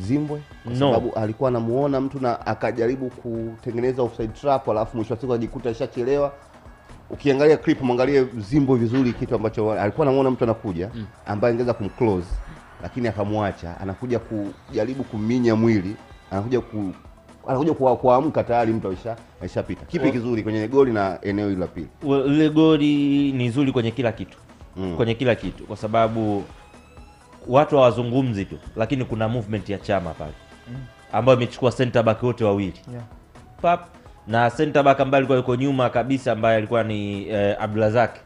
Zimbwe kwa sababu alikuwa anamuona mtu na akajaribu kutengeneza offside trap, alafu mwisho wa siku ajikuta ashachelewa. Ukiangalia clip mwangalie Zimbwe vizuri, kitu ambacho alikuwa anamuona mtu anakuja ambaye angeweza kumclose, lakini akamwacha, anakuja kujaribu kuminya mwili, anakuja kuamka tayari mtu aishapita. Kipi kizuri kwenye goli na eneo hili la pili? Ile goli ni nzuri kwenye kila kitu. Kwenye kila kitu, kwa sababu watu hawazungumzi tu, lakini kuna movement ya Chama pale ambayo imechukua center back wote wawili. Pap, na center back ambaye alikuwa yuko nyuma kabisa ambaye alikuwa ni Abdulrazak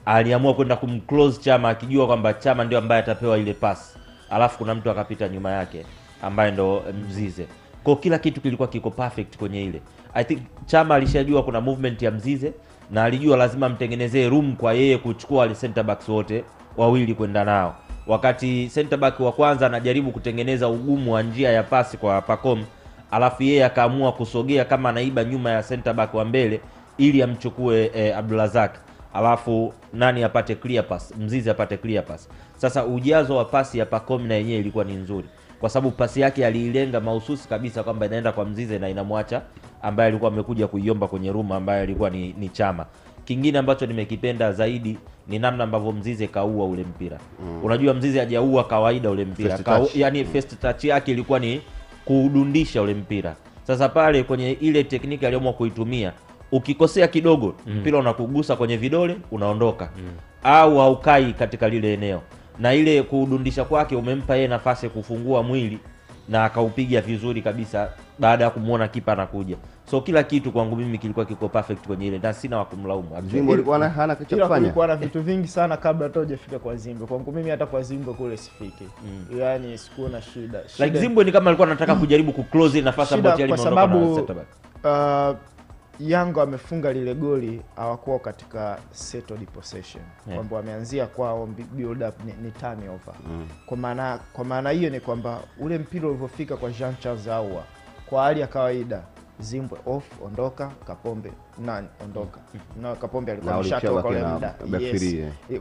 aliamua kwenda kumclose Chama akijua kwamba Chama ndio ambaye atapewa ile pass. Alafu kuna mtu akapita nyuma yake ambaye ndo Mzize. Kwa kila kitu kilikuwa kiko perfect kwenye ile. I think Chama alishajua kuna movement ya Mzize na alijua lazima mtengenezee room kwa yeye kuchukua wale center backs wote wawili kwenda nao. Wakati center back wa kwanza anajaribu kutengeneza ugumu wa njia ya pasi kwa Pacome, alafu yeye akaamua kusogea kama anaiba nyuma ya center back wa mbele ili amchukue Abdulrazak. Alafu nani apate clear pass? Mzize apate clear pass. Sasa ujazo wa pasi ya Pacome na yenyewe ilikuwa ni nzuri, kwa sababu pasi yake aliilenga mahususi kabisa kwamba inaenda kwa Mzize na inamwacha ambaye alikuwa amekuja kuiomba kwenye room ambaye alikuwa ni Chama. Kingine ambacho nimekipenda zaidi ni namna ambavyo Mzize kaua ule mpira. Unajua Mzize hajaua kawaida ule mpira. Yani first touch yake ilikuwa ni kuudundisha ule mpira. Sasa pale kwenye ile tekniki aliyoamua kuitumia, ukikosea kidogo mpira unakugusa kwenye vidole unaondoka. Au haukai katika lile eneo. Na ile kuudundisha kwake umempa yeye nafasi ya kufungua mwili na akaupiga vizuri kabisa baada ya kumuona kipa anakuja. So kila kitu kwangu mimi kilikuwa kiko perfect kwenye ile, na sina wa kumlaumu. Zimbwe alikuwa hana kitu cha kufanya. Kulikuwa na vitu vingi sana kabla hata hujafika kwa Zimbwe. Kwangu mimi hata kwa Zimbwe kule sifiki. Yaani sikuwa na shida. Like Zimbwe ni kama alikuwa anataka kujaribu kuclose nafasi ambayo tayari imeondoka na center back. Yanga wamefunga lile goli hawakuwa katika settled possession. Kwamba wameanzia kwao build up ni turnover. Kwa maana hiyo ni kwamba ule mpira ulipofika kwa Jean Charles Ahoua, kwa hali ya kawaida Zimbwe off, ondoka, Kapombe ondoka. Na Kapombe alikuwa ameshatoka kwa muda.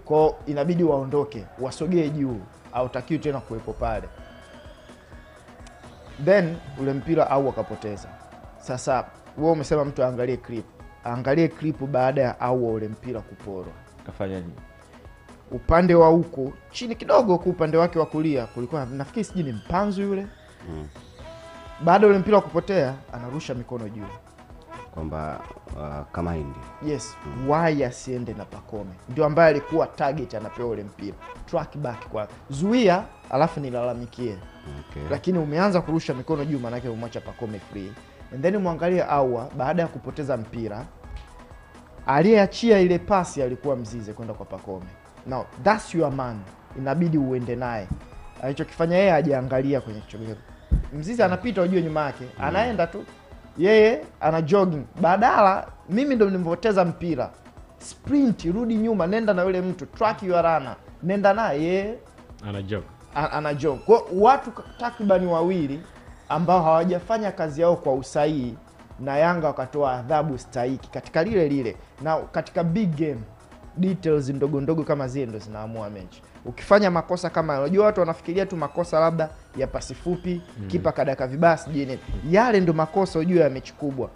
Kwa inabidi waondoke, wasogee juu, hautakiwi tena kuwepo pale. Then ule mpira Ahoua akapoteza. Sasa wewe umesema mtu aangalie clip baada ya Ahoua ule mpira kuporwa. Kafanya nini? Upande wa huko chini kidogo, kwa upande wake wa kulia kulikuwa nafikiri siji ni Mpanzu yule. Baada ule mpira kupotea anarusha mikono juu kwamba kama hindi. Yes, why asiende na Pacome? Ndio ambaye alikuwa target, anapewa ule mpira. Track back kwa zuia, alafu nilalamikie. Lakini umeanza kurusha mikono juu, maana yake umwacha Pacome free. And then muangalie Ahoua baada ya kupoteza mpira, aliyeachia ile pasi alikuwa Mzize kwenda kwa Pacome. Now that's your man, inabidi uende naye. Alichokifanya yeye hajaangalia kwenye kichogeo. Mzize anapita ujue nyuma yake, anaenda tu. Yeye ana jogging. Badala mimi ndo nimpoteza mpira. Sprint, rudi nyuma, nenda na yule mtu, track your runner. Nenda naye, yeye ana jog. Kwa watu takribani wawili ambao hawajafanya kazi yao kwa usahihi, na Yanga wakatoa adhabu stahiki katika lile. Na katika big game details ndogo kama zile ndo zinaamua mechi. Ukifanya makosa kama, unajua watu wanafikiria tu makosa labda ya pasi fupi, kipa kadaka vibaya sijui. Yale ndo makosa ujue ya mechi kubwa.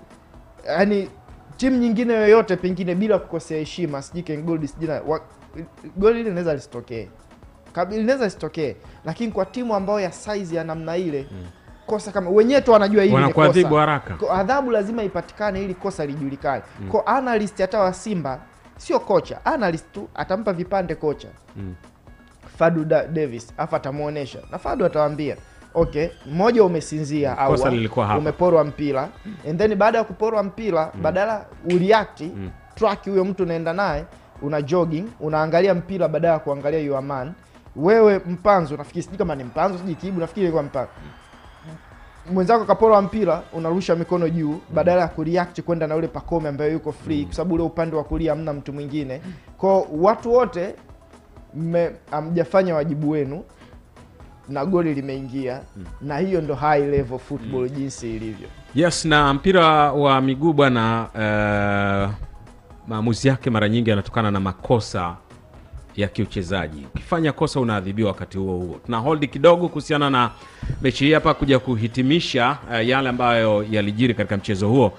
Yaani timu nyingine yoyote pengine bila kukosea heshima, sijui Ken Gold sijui goli ile inaweza lisitokee. Inaweza lisitokee, lakini kwa timu ambayo ya size ya namna ile, kosa kama wenyewe tu wanajua hili ni kosa, haraka. Adhabu lazima ipatikane ili kosa lijulikane. Kwa analyst hata wa Simba, sio kocha, analyst tu atampa vipande kocha. Fadu Davis afa atamuonesha. Na Fadu atawaambia, okay, mmoja umesinzia au umeporwa mpira. And then baada ya kuporwa mpira, badala ureact, track huyo mtu unaenda naye, una jogging, unaangalia mpira badala ya kuangalia your man. Wewe Mpanzu, nafikiri sijui kama ni Mpanzu, sijui Kibu, nafikiri ilikuwa Mpanzu. Mwenzako kaporwa mpira, unarusha mikono juu badala ya kureact kwenda na ule Pacome ambaye yuko free, kwa sababu ule upande wa kulia hamna mtu mwingine. Kwa watu wote hamjafanya wajibu wenu na goli limeingia. Na hiyo ndo high level football jinsi ilivyo. Yes, na mpira wa miguu bwana, maamuzi yake mara nyingi yanatokana na makosa ya kiuchezaji. Ukifanya kosa unaadhibiwa wakati huo huo. Tuna hold kidogo kuhusiana na mechi hii hapa kuja kuhitimisha yale ambayo yalijiri katika mchezo huo.